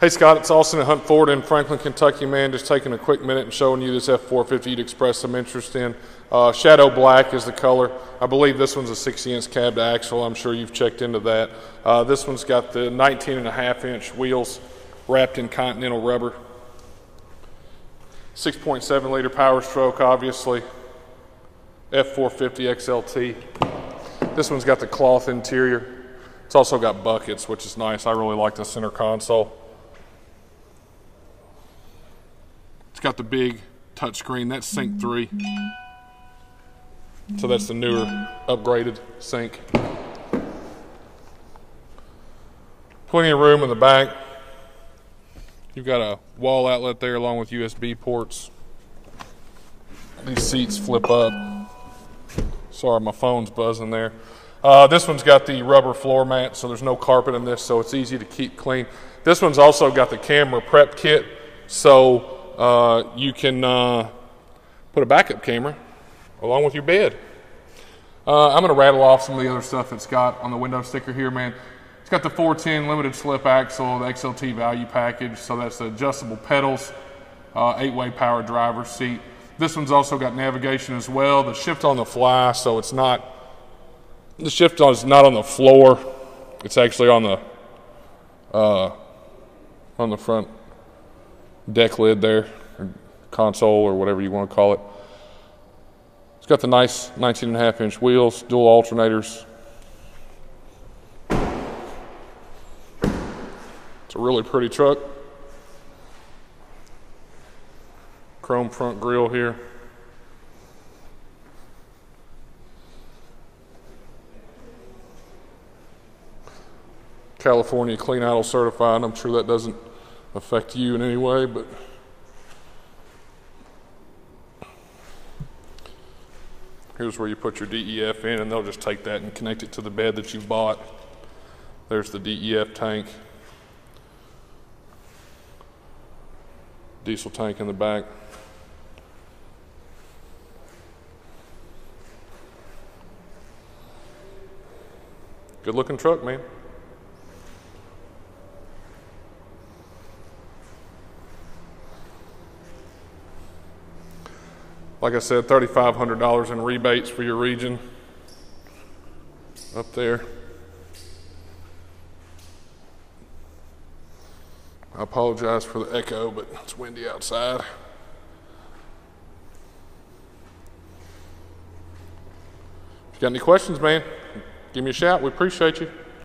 Hey Scott, it's Austin at Hunt Ford in Franklin, Kentucky, man. Just taking a quick minute and showing you this F450 you'd expressed some interest in. Shadow black is the color. I believe this one's a 60-inch cab to axle. I'm sure you've checked into that. This one's got the 19.5-inch wheels wrapped in Continental rubber. 6.7 liter power stroke, obviously. F450 XLT. This one's got the cloth interior. It's also got buckets, which is nice. I really like the center console. It's got the big touchscreen. That's Sync 3. So that's the newer, upgraded Sync. Plenty of room in the back. You've got a wall outlet there along with USB ports. These seats flip up. Sorry, my phone's buzzing there. This one's got the rubber floor mat, so there's no carpet in this, so it's easy to keep clean. This one's also got the camera prep kit, so you can put a backup camera along with your bed. I'm going to rattle off some of the other stuff it's got on the window sticker here, man. It's got the 410 limited slip axle, the XLT value package, so that's the adjustable pedals, 8-way power driver's seat. This one's also got navigation as well. The shift on the fly, so it's not, the shift is not on the floor. It's actually on the front deck lid there, or console, or whatever you want to call it. It's got the nice 19.5-inch wheels, dual alternators. It's a really pretty truck. Chrome front grille here. California Clean Idle certified. I'm sure that doesn't affect you in any way, but here's where you put your DEF in, and they'll just take that and connect it to the bed that you've bought. There's the DEF tank. Diesel tank in the back. Good looking truck, man. Like I said, $3,500 in rebates for your region up there. I apologize for the echo, but it's windy outside. If you got any questions, man, give me a shout. We appreciate you.